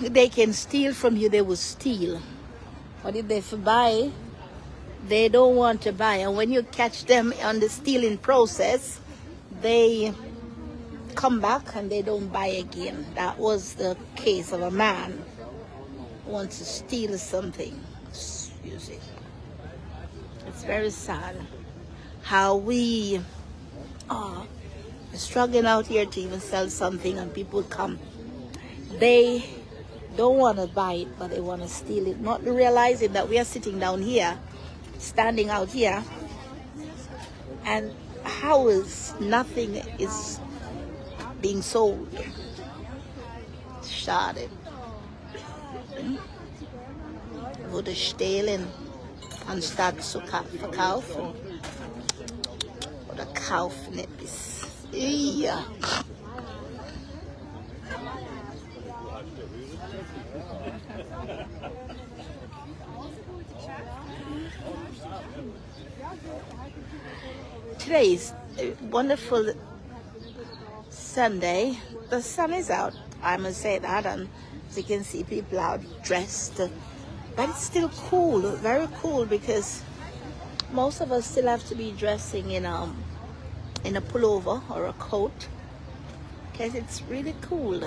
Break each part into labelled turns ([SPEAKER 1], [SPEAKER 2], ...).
[SPEAKER 1] they can steal from you, they will steal. But if they buy, they don't want to buy. And when you catch them on the stealing process, they come back and they don't buy again. That was the case of a man who wants to steal something. Excuse it. It's very sad how we are struggling out here to even sell something, and people come. They don't want to buy it, but they want to steal it, not realizing that we are sitting down here, standing out here, and how is nothing is being sold. Schade. Wurde stehlen anstatt zu verkaufen oder kaufen etwas. Ja. Today is a wonderful Sunday. The sun is out, I must say that, and as you can see, people out dressed, but it's still cool, very cool, because most of us still have to be dressing in a pullover or a coat, because it's really cool,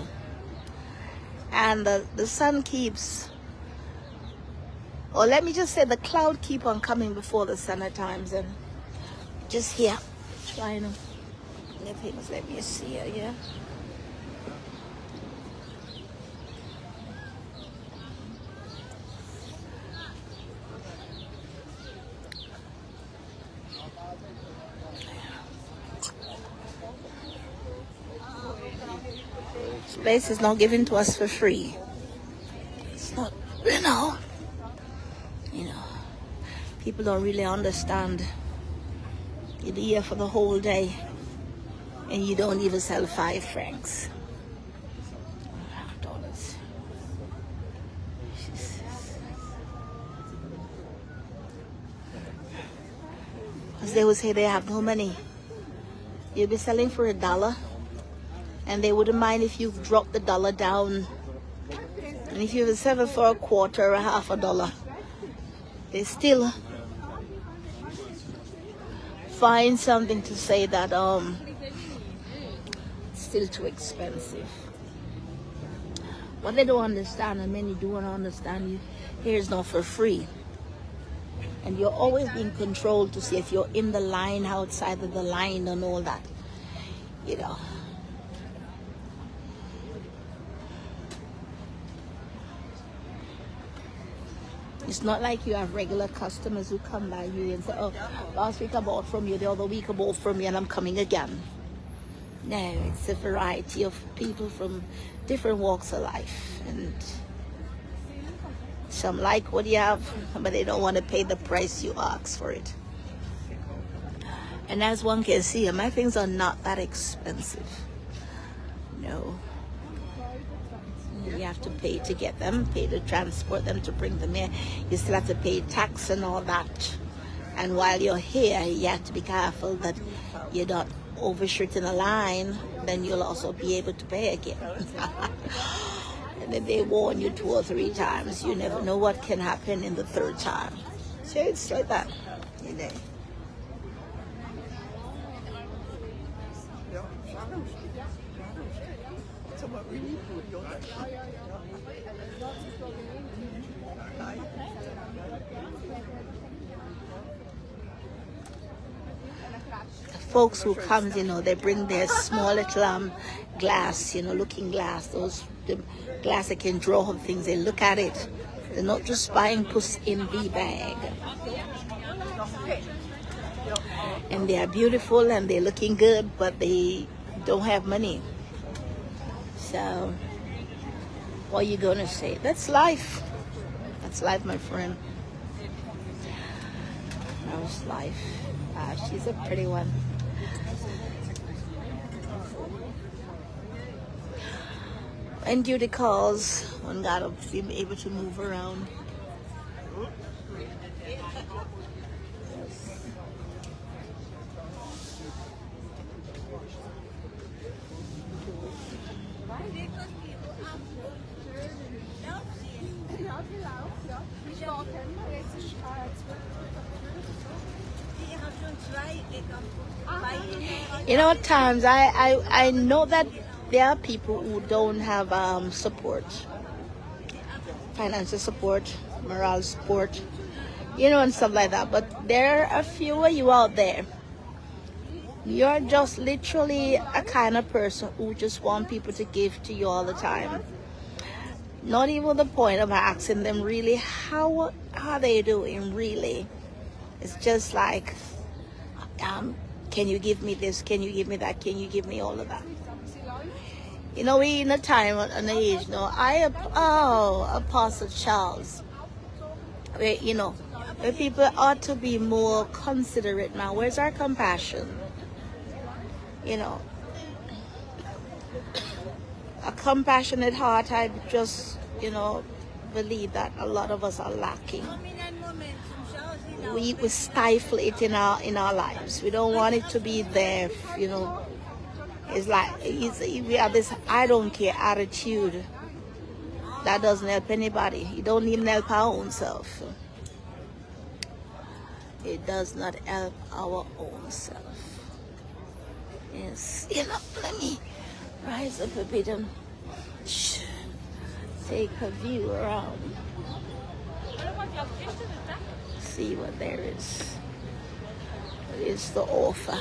[SPEAKER 1] and the sun keeps, or let me just say, the cloud keep on coming before the sun at times, and just here trying to let me see it, yeah. This place is not given to us for free. It's not, you know, people don't really understand. You're here for the whole day and you don't even sell 5 francs. $5. Because they would say they have no money. You'll be selling for $1, and they wouldn't mind if you drop the dollar down. And if you were selling for a quarter or half a dollar, they still find something to say that it's still too expensive. What they don't understand, and many don't understand, you here is not for free, and you're always being controlled to see if you're in the line, outside of the line, and all that, you know. It's not like you have regular customers who come by you and say, oh, last week I bought from you, the other week I bought from you, and I'm coming again. No, it's a variety of people from different walks of life. And some like what you have, but they don't want to pay the price you ask for it. And as one can see, my things are not that expensive. No. You have to pay to get them, pay to transport them, to bring them here. You still have to pay tax and all that. And while you're here, you have to be careful that you're not overshooting a line. Then you'll also be able to pay again. And then they warn you 2 or 3 times. You never know what can happen in the 3rd time. So it's like that, you know. Folks who comes, you know, they bring their small little glass, you know, looking glass, those the glass that can draw up things. They look at it. They're not just buying puss in the bag. And they are beautiful and they're looking good, but they don't have money. So what are you gonna say? That's life. That's life, my friend. That's life. She's a pretty one. When duty calls, one gotta be able to move around. You know, at times I know that there are people who don't have support, financial support, moral support, you know, and stuff like that. But there are a few of you out there. You're just literally a kind of person who just want people to give to you all the time. Not even the point of asking them really how are they doing really. It's just like, can you give me this? Can you give me that? Can you give me all of that? You know, we in a time and age, you know, Apostle Charles, where, you know, where people ought to be more considerate now. Where's our compassion? You know, a compassionate heart, I just, you know, believe that a lot of us are lacking. We stifle it in our lives. We don't want it to be there, you know. It's like we have this I don't care attitude that doesn't help anybody. You don't even help our own self. It does not help our own self. Yes, you know, let me rise up a bit and take a view around. See what there is. What is the offer?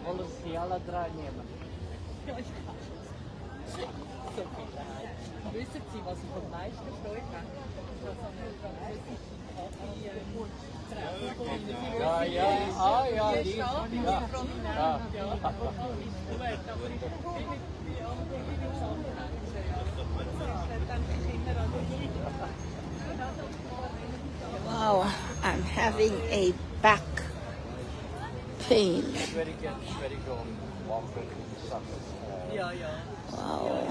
[SPEAKER 2] Wollen Sie alle drei nehmen? Ja, ich kann. So viel Leid. Wissen Sie, was ich am meisten Freude habe? Dass am französischen Kaffee
[SPEAKER 3] Ja, ja, ja, die
[SPEAKER 2] ja.
[SPEAKER 1] Wow, I'm having a back pain.
[SPEAKER 2] Ja, ja.
[SPEAKER 1] Wow.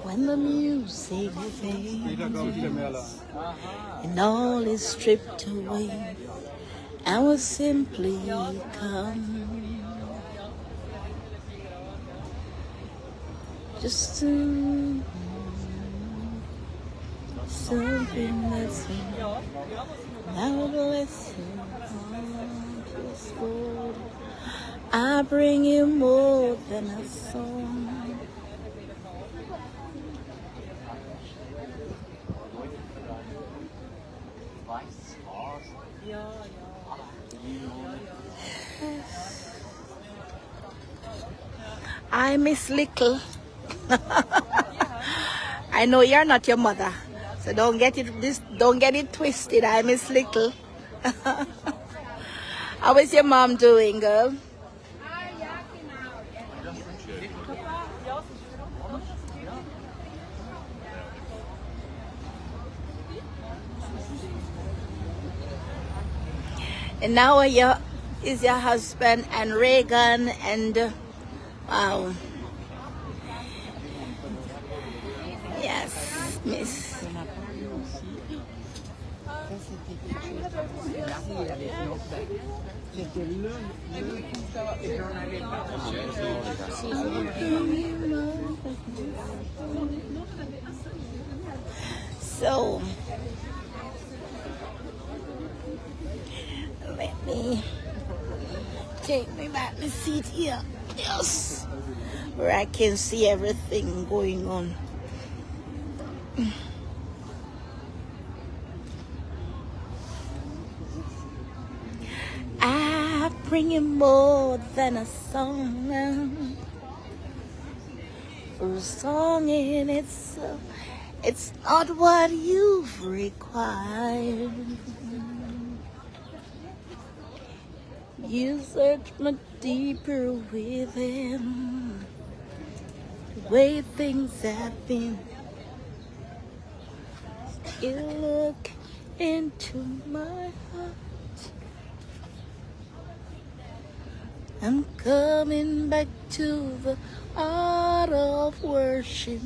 [SPEAKER 1] When the music fades and all is stripped away, I will simply come just to something that's now blessing just Lord. I bring you more than a song. I miss Little. I know you're not your mother, so don't get it twisted. I Miss Little. How is your mom doing, girl? And now is your husband and Reagan and wow. Yes, Miss. So let me take me back to seat here. Yes, where I can see everything going on. I bring you more than a song. For a song in itself, it's not what you've required. You search much deeper within the way things have been. You look into my heart. I'm coming back to the art of worship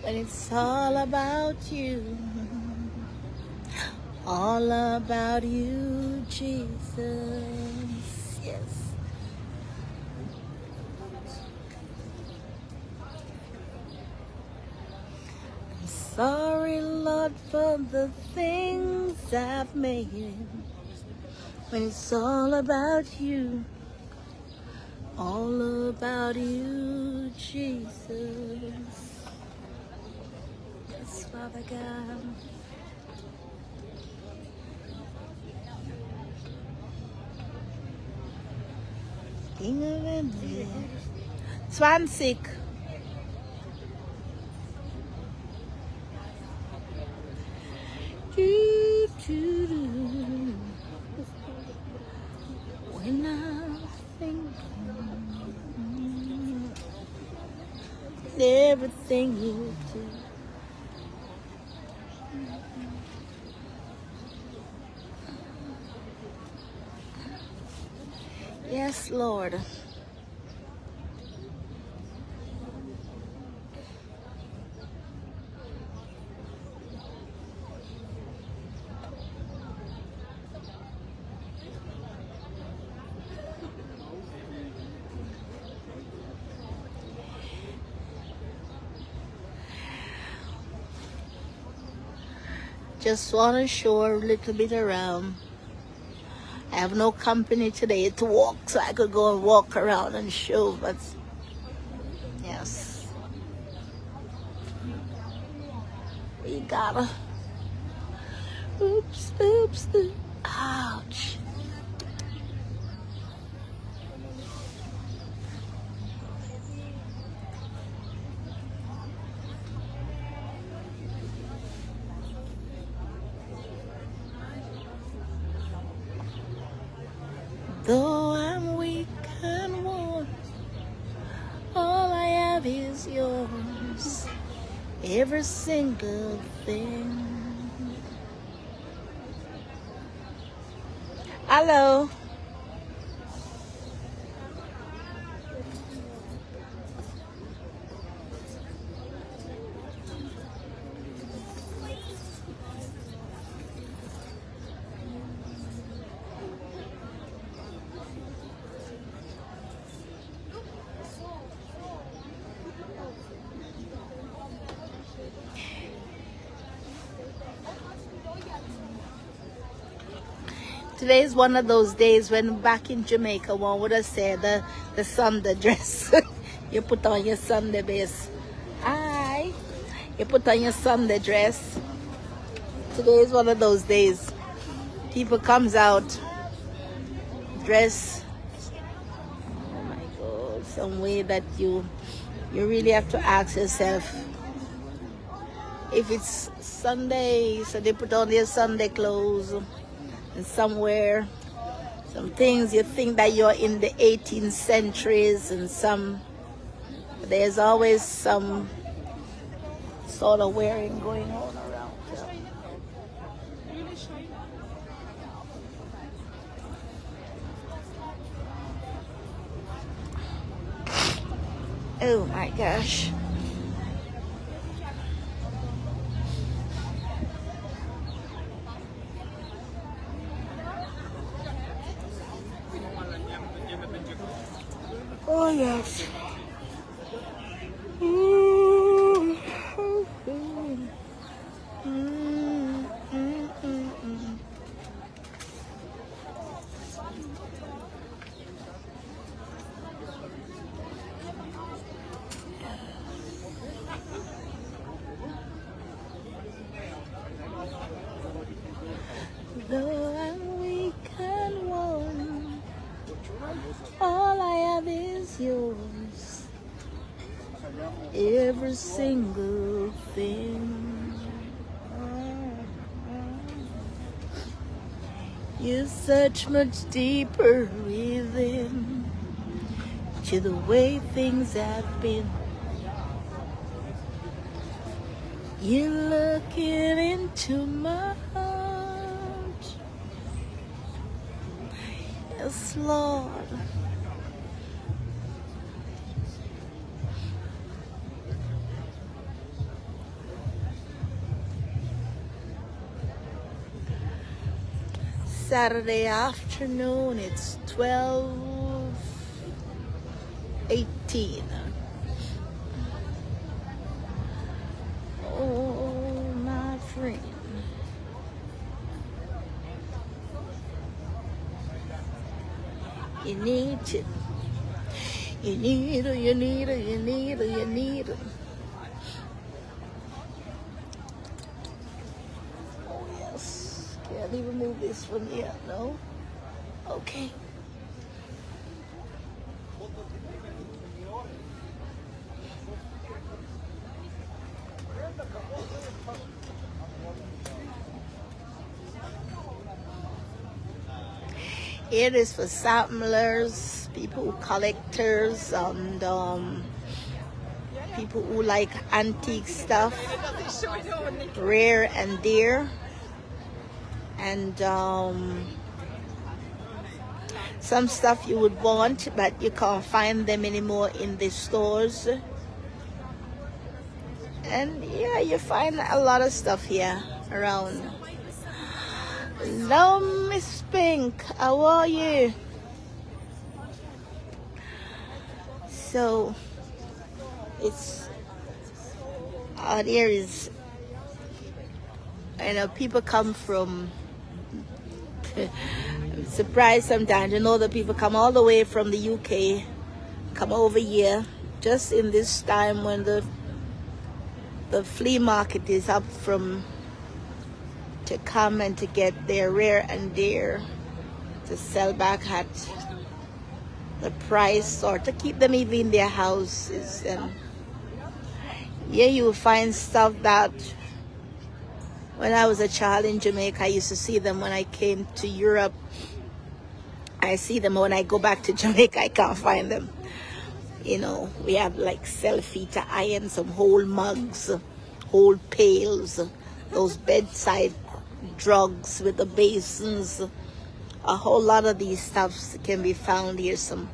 [SPEAKER 1] when it's all about you. All about you, Jesus. Yes. I'm sorry, Lord, for the things I've made. When it's all about you. All about you, Jesus. Yes, Father God. King of India. Swansea. When I think everything you do. Yes, Lord. Just want to show a little bit around. I have no company today to walk, so I could go and walk around and show, but yes. We gotta. Oops, oops, oops. Ouch. Though I'm weak and worn, all I have is yours. Every single thing. Hello. Today is one of those days when back in Jamaica one would have said the Sunday dress. You put on your Sunday best. Aye. You put on your Sunday dress. Today is one of those days. People comes out, dress, oh my God, some way that you really have to ask yourself, if it's Sunday, so they put on their Sunday clothes, and somewhere, some things you think that you're in the 18th centuries, and there's always some sort of wearing going on around here. Oh my gosh. Oh yes. Though I'm weak and worn, all I have is yours. Every single thing. You search much deeper within to the way things have been. You're looking into my heart. Yes, Lord. Saturday afternoon, it's 12:18. Oh, my friend. You need to. You need her, you need her, you need her, you need her. Oh, yes. Can't even move this from here, no? Okay. It is for samplers, people, collectors, and people who like antique stuff, rare and dear, and some stuff you would want, but you can't find them anymore in the stores. And yeah, you find a lot of stuff here around. Hello, Miss Pink. How are you? So, it's out here is, people come from, I'm surprised sometimes, that people come all the way from the UK, come over here, just in this time when the flea market is up to come and to get their rare and dear to sell back at the price, or to keep them even in their houses. And yeah, you will find stuff that when I was a child in Jamaica, I used to see them. When I came to Europe, I see them. When I go back to Jamaica, I can't find them. We have like self-heater iron, some whole mugs, whole pails, those bedside drugs with the basins. A whole lot of these stuffs can be found here. Some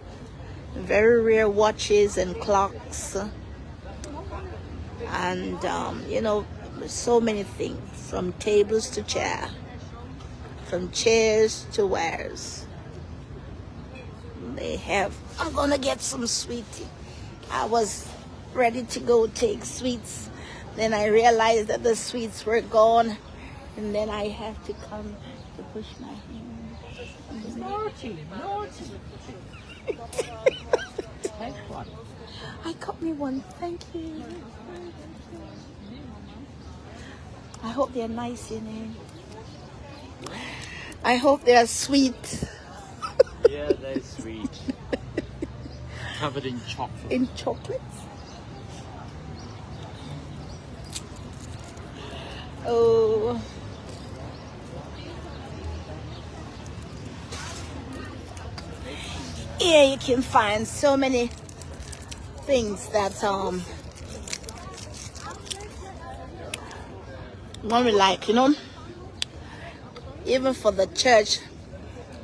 [SPEAKER 1] very rare watches and clocks, and so many things, from tables to chair, from chairs to wares. They have. I'm gonna get some sweetie. I was ready to go take sweets, then I realized that the sweets were gone, and then I have to come to push my hand.
[SPEAKER 2] Naughty. Take one.
[SPEAKER 1] I got me one, thank you. I hope they're nice, I hope they are sweet.
[SPEAKER 3] Yeah, they're sweet. Covered in chocolate.
[SPEAKER 1] In chocolate? Oh. Here you can find so many things that one we like, you know. Even for the church,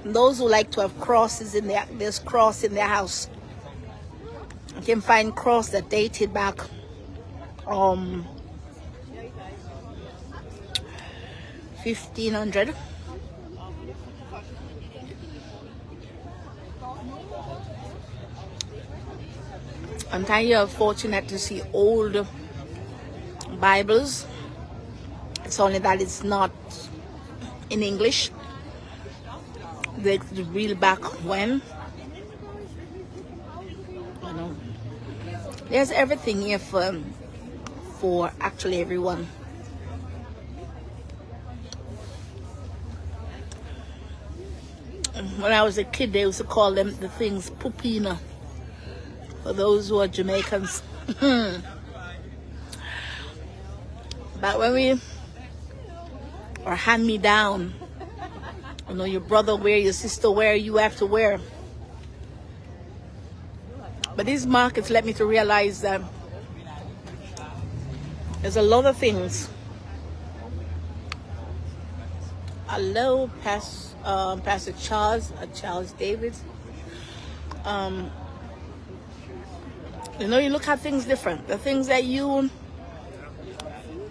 [SPEAKER 1] those who like to have crosses in there's cross in their house. You can find cross that dated back 1500. Sometimes you're fortunate to see old Bibles. It's only that it's not in English. The real back when. You know, there's everything here for actually everyone. When I was a kid, they used to call them the things pupina for those who are Jamaicans. But when we or hand me down, you know, your brother wear, your sister wear, you have to wear. But these markets led me to realize that there's a lot of things. Hello, Pastor Charles David. You know, you look at things different. The things that you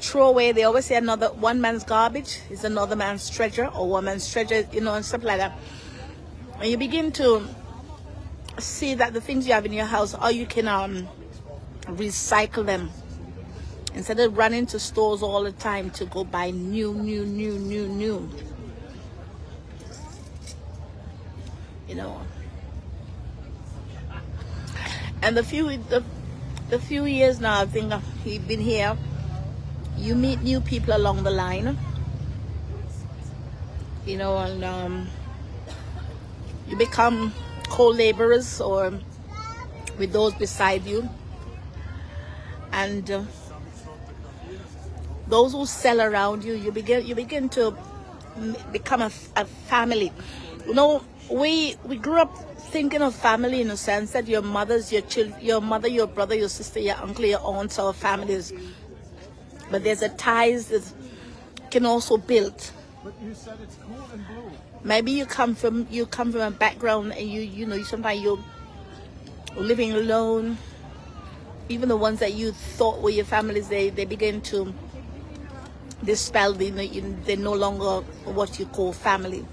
[SPEAKER 1] throw away, they always say one man's garbage is another man's treasure, or one man's treasure, you know, and stuff like that. And you begin to see that the things you have in your house, or you can recycle them instead of running to stores all the time to go buy new. You know. And the few years now I think he's been here, you meet new people along the line, you know, and you become co-laborers or with those beside you, and those who sell around you, you begin to become a family. You know, we grew up thinking of family in a sense that your mother's your mother, your brother, your sister, your uncle, your aunts are families. But there's a ties that can also build.
[SPEAKER 4] But you said it's cool and blue.
[SPEAKER 1] Maybe you come from a background and you know sometimes you're living alone. Even the ones that you thought were your families, they begin to dispel. They're no longer what you call family.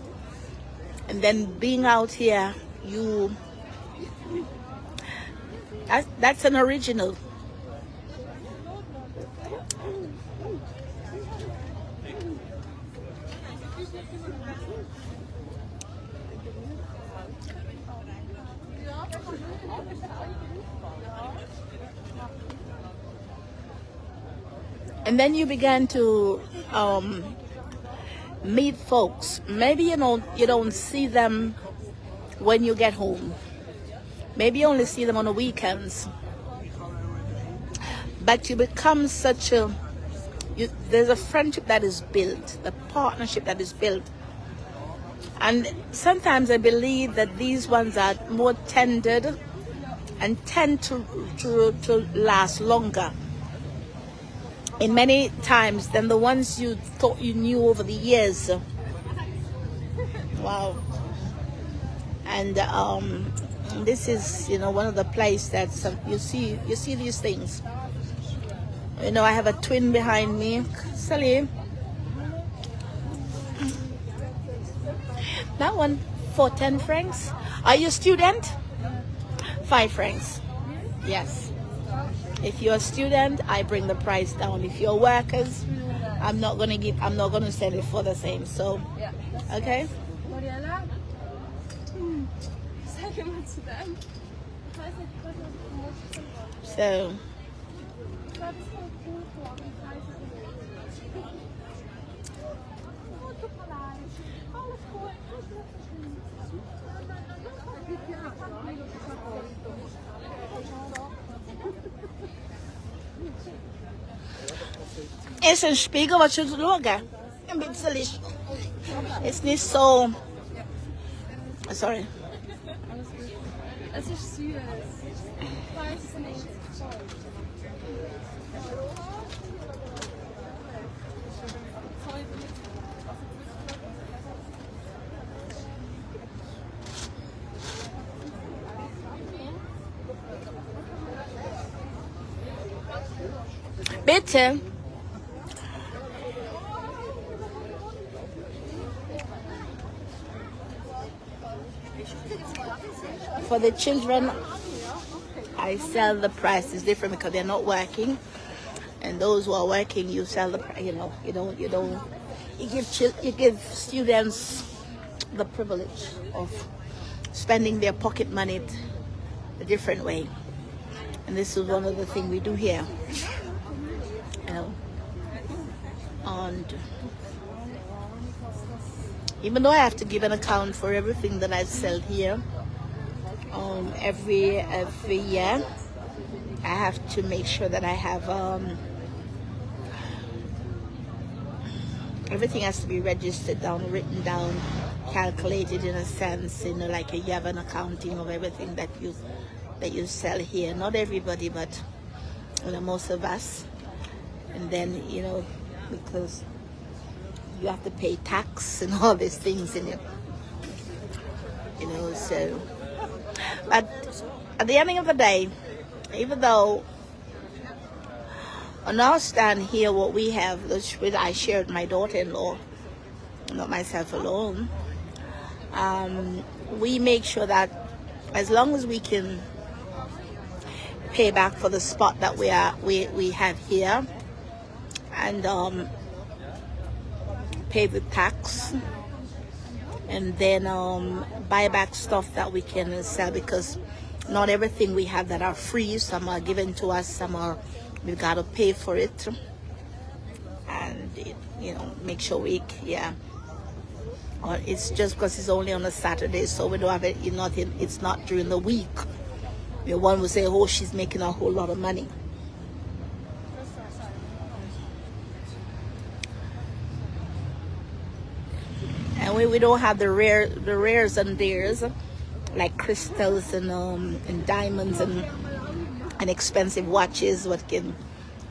[SPEAKER 1] And then being out here, that's an original. And then you began to meet folks. Maybe you don't see them when you get home. Maybe you only see them on the weekends. But you become there's a friendship that is built, the partnership that is built. And sometimes I believe that these ones are more tended and tend to last longer in many times than the ones you thought you knew over the years. Wow. And this is, you know, one of the places that you see these things. You know, I have a twin behind me. Salim. That one for 10 francs. Are you a student? 5 francs. Yes. If you're a student, I bring the price down. If you're workers, I'm not gonna sell it for the same. So, okay. So. Ist ein Spiegel, was du schauen? Ein bisschen. Ist nicht so. Sorry.
[SPEAKER 2] Es ist süß. Ich weiß es nicht.
[SPEAKER 1] Bitte. For the children, I sell the price is different because they're not working, and those who are working, you sell the price. You give students the privilege of spending their pocket money a different way, and this is one of the things we do here. And even though I have to give an account for everything that I sell here, every year I have to make sure that I have everything has to be registered down, written down, calculated in a sense, like you have an accounting of everything that you sell here. Not everybody, but most of us. And then because you have to pay tax and all these things in it, so. But at the end of the day, even though on our stand here, what we have, which I shared with my daughter-in-law, not myself alone, we make sure that as long as we can pay back for the spot that we have here, and pay the tax, and then buy back stuff that we can sell, because not everything we have that are free. Some are given to us, some are we've got to pay for it, and make sure or it's just because it's only on a Saturday, so we don't have it. It's not during the week. One would say, "Oh, she's making a whole lot of money." And we don't have the rares and dares, like crystals and diamonds and expensive watches, what can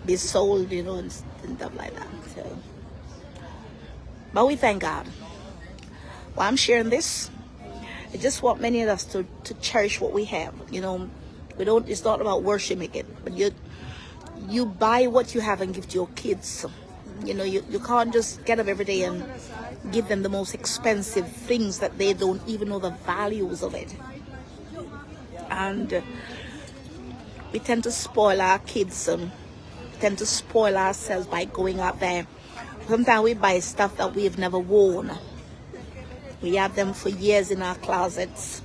[SPEAKER 1] be sold, and stuff like that. So, but we thank God. Well, I'm sharing this. I just want many of us to cherish what we have. We don't. It's not about worshiping it, but you buy what you have and give to your kids. You can't just get up every day and give them the most expensive things that they don't even know the values of it. And we tend to spoil our kids, tend to spoil ourselves by going out there. Sometimes we buy stuff that we've never worn. We have them for years in our closets,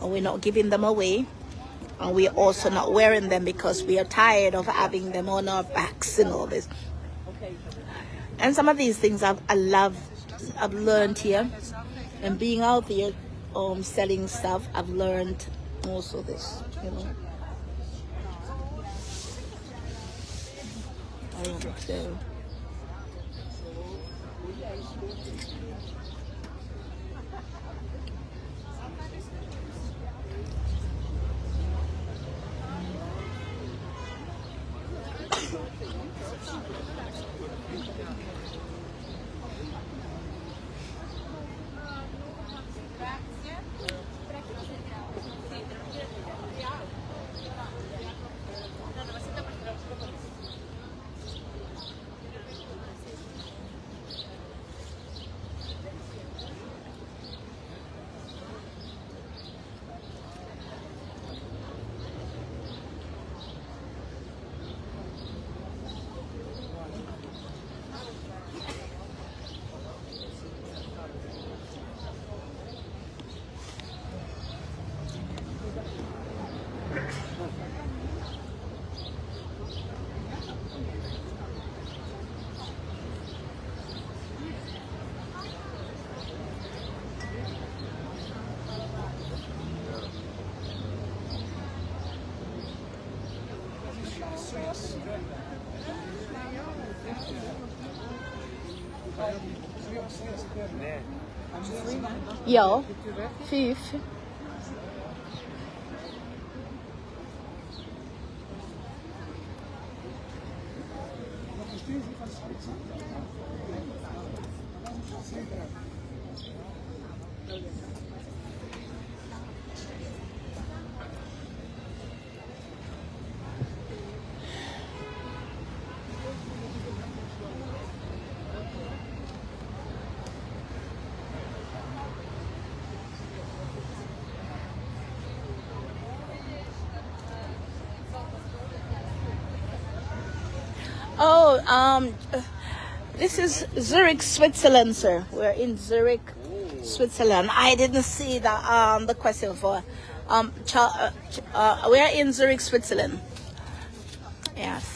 [SPEAKER 1] and we're not giving them away. And we're also not wearing them because we are tired of having them on our backs and all this. And some of these things I've learned here, and being out there selling stuff, I've learned also this, So. Ja, 5. Oh, this is Zurich, Switzerland, sir. We're in Zurich, Switzerland. I didn't see the question for we're in Zurich, Switzerland. Yes.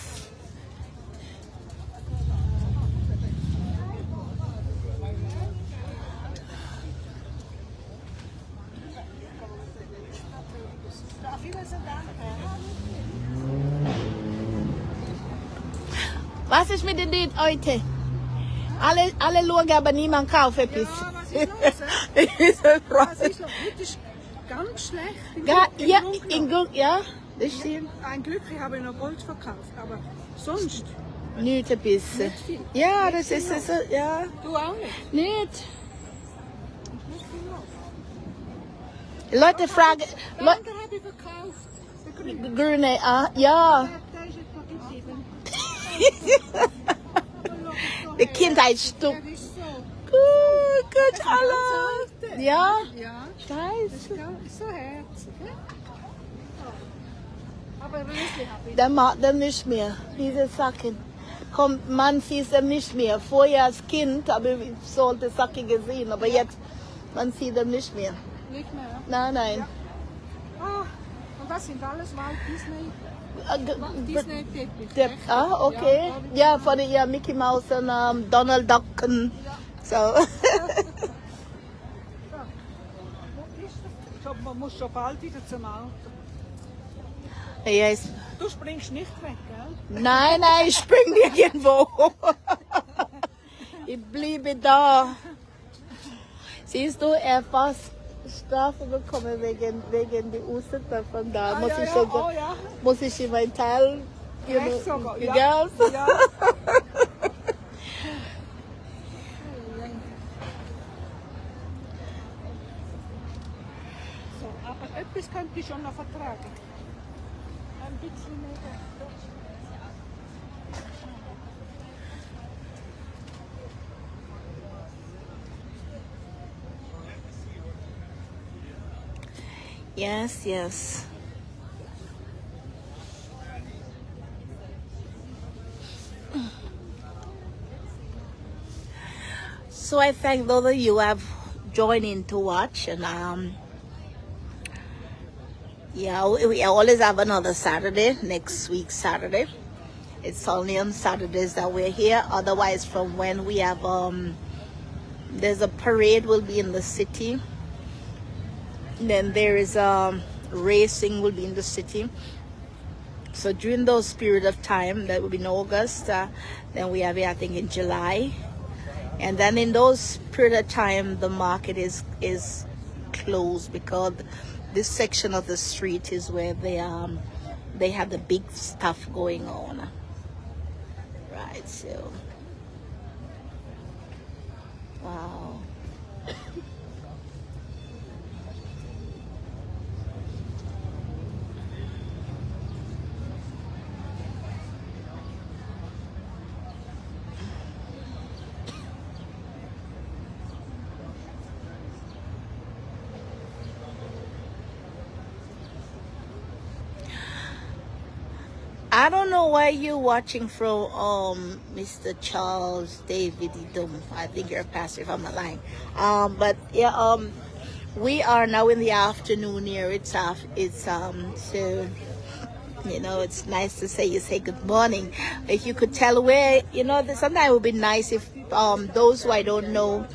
[SPEAKER 1] Was ist mit den Lied heute? Alle schauen, aber niemand kauft etwas.
[SPEAKER 5] Ja, was ist los? Was ist los? Heute ist ganz schlecht.
[SPEAKER 1] Ja, das stimmt.
[SPEAKER 5] Ein Glück, ich habe noch Gold verkauft, aber sonst
[SPEAKER 1] Nicht etwas.
[SPEAKER 5] nicht viel.
[SPEAKER 1] Ja, das ist so, ja.
[SPEAKER 5] Du auch nicht?
[SPEAKER 1] Nicht.
[SPEAKER 5] Nicht viel los.
[SPEAKER 1] Leute fragen,
[SPEAKER 5] Den habe ich verkauft. Der Grüne.
[SPEAKER 1] Grüne, ja.
[SPEAKER 5] Der ist jetzt noch gegeben.
[SPEAKER 1] Der Kindheitsstück.
[SPEAKER 5] Der ist so.
[SPEAKER 1] Gut, alle. Ja,
[SPEAKER 5] Ja,
[SPEAKER 1] scheiße.
[SPEAKER 5] ist so herzig. Ja? Aber Rösli habe ich.
[SPEAKER 1] Der macht dem nicht mehr, diese Sachen. Kommt, man sieht dem nicht mehr. Vorher als Kind habe ich solche Sachen gesehen, aber jetzt, man sieht dem nicht mehr.
[SPEAKER 5] Nicht mehr. Ja?
[SPEAKER 1] Nein, nein.
[SPEAKER 5] Ah, und das sind alles Walt Disney. Disney-Teppich.
[SPEAKER 1] Okay. Ja, von der Mickey Mouse und Donald Duck. Und so.
[SPEAKER 5] Man muss schon bald wieder zum Auto.
[SPEAKER 1] Yes.
[SPEAKER 5] Du springst nicht weg, gell?
[SPEAKER 1] Nein, ich spring nirgendwo. Ich bleibe da. Siehst du, er fast Strafe bekommen wegen der Uster von da. Muss ich in mein Teil,
[SPEAKER 5] Recht sogar, ja.
[SPEAKER 1] Ja.
[SPEAKER 5] Ja. So, aber etwas könnte ich schon noch vertragen. Ein bisschen mehr.
[SPEAKER 1] Yes, yes. So I thank those of you who have joined in to watch, and yeah, we always have another Saturday, next week Saturday. It's only on Saturdays that we're here. Otherwise, from when we have there's a parade will be in the city. Then there is racing will be in the city. So during those period of time, that will be in August. Then we have it, I think, in July. And then in those period of time, the market is closed because this section of the street is where they have the big stuff going on. Right, so wow. I don't know why you're watching from Mr. Charles David Idum. I think you're a pastor if I'm not lying. But yeah, we are now in the afternoon here. So you know, it's nice to say good morning. If you could tell where, you know, sometimes it would be nice if those who I don't know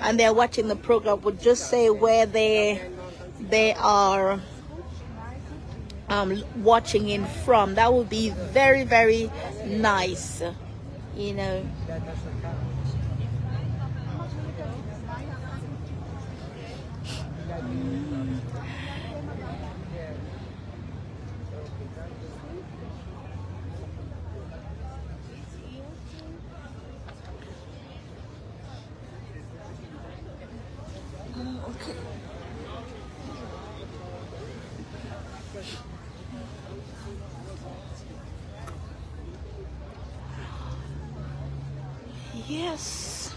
[SPEAKER 1] and they're watching the program would just say where they are watching in from. That would be very, very nice, you know. Yes.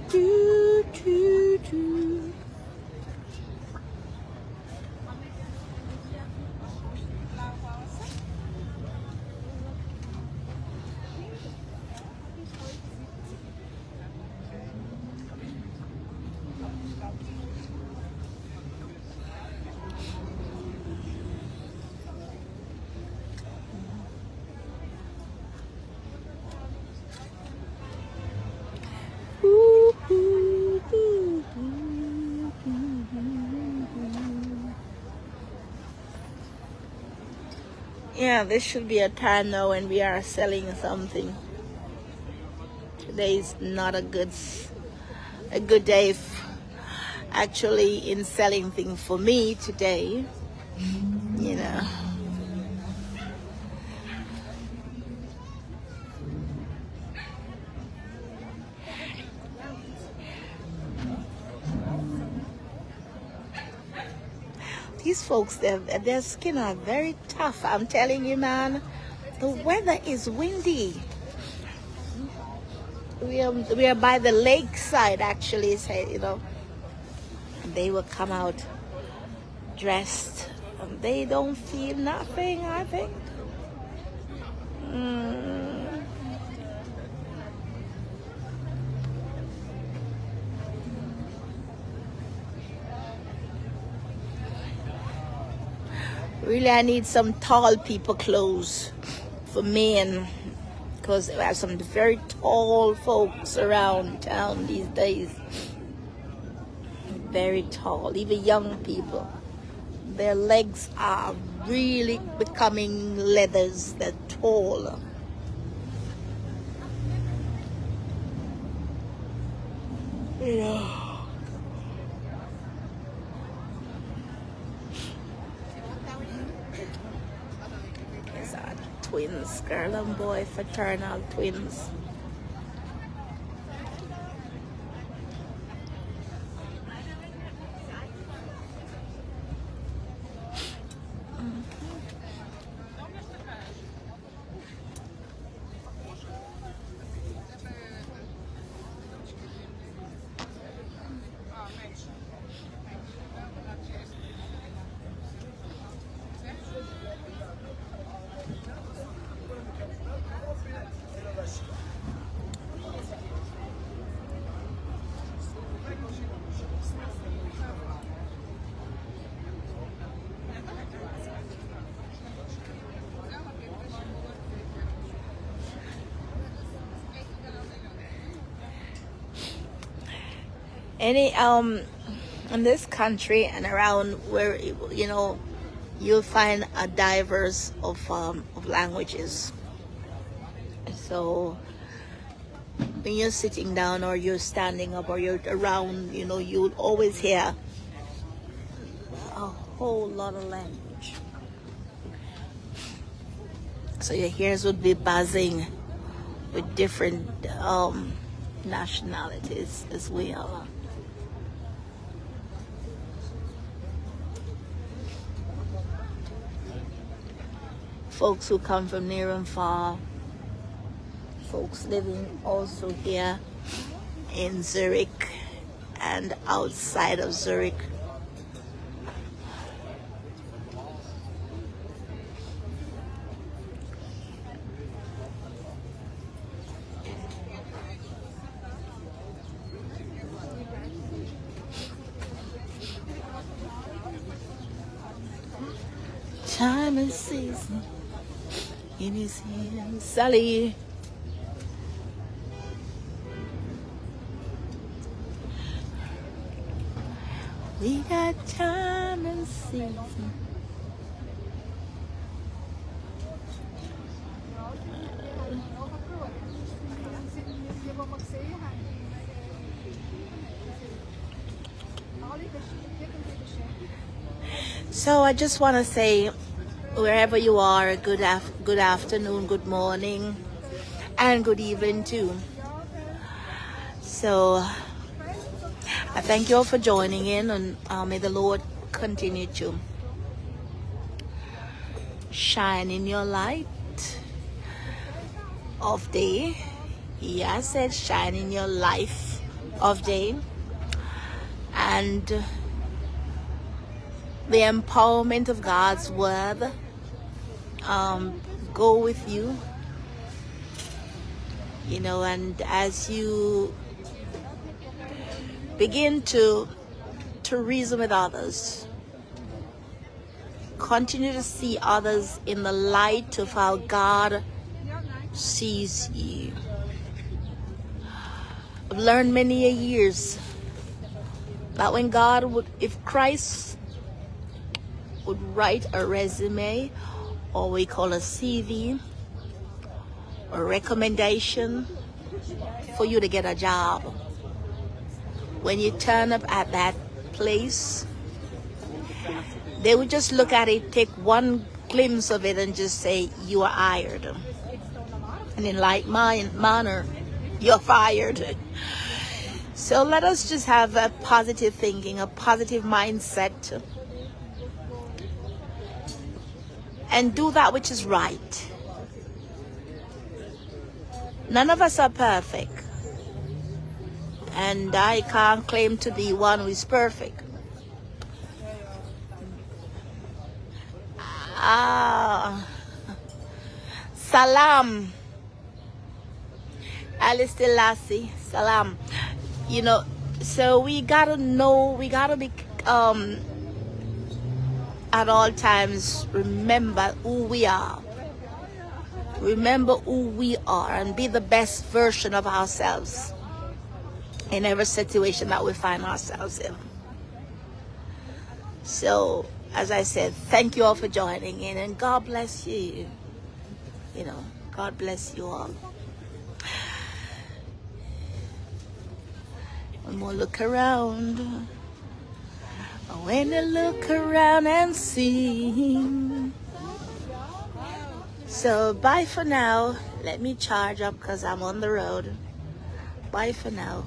[SPEAKER 1] Do, do, do. Ooh, ooh, ooh, ooh, ooh. Yeah, this should be a time now when we are selling something. Today is not a good day actually in selling things for me today, you know. These folks, their skin are very tough. I'm telling you, man. The weather is windy. We are by the lakeside, actually. So, you know, they will come out dressed. They don't feel nothing, I think. Really, I need some tall people clothes for men, because we have some very tall folks around town these days. Very tall, even young people. Their legs are really becoming leathers. They're tall. Yeah. These are twins, girl and boy, fraternal twins. Any in this country and around where, you know, you'll find a diverse of languages. So when you're sitting down or you're standing up or you're around, you know, you'll always hear a whole lot of language. So your ears would be buzzing with different nationalities as well. Folks who come from near and far, folks living also here in Zurich and outside of Zurich. Time and season in his hands. Sally. We got time and season. So I just want to say, wherever you are, good afternoon, good morning, and good evening too. So I thank you all for joining in, and may the Lord continue to shine in your light of day. Yeah, I said shine in your life of day, and the empowerment of God's word go with you, you know, and as you begin to reason with others, continue to see others in the light of how God sees you. I've learned many years that when God would, if Christ would write a resume, or we call a CV, or recommendation for you to get a job, when you turn up at that place, they would just look at it, take one glimpse of it, and just say, you are hired. And in like manner, you're fired. So let us just have a positive thinking, a positive mindset, and do that which is right. None of us are perfect, and I can't claim to be one who is perfect. Salam. Alice Lassie, salam. You know, so we gotta know, we gotta be at all times remember who we are. Remember who we are, and be the best version of ourselves in every situation that we find ourselves in. So, as I said, thank you all for joining in, and God bless you. You know, God bless you all. One more look around. When you look around and see. So bye for now. Let me charge up because I'm on the road. Bye for now.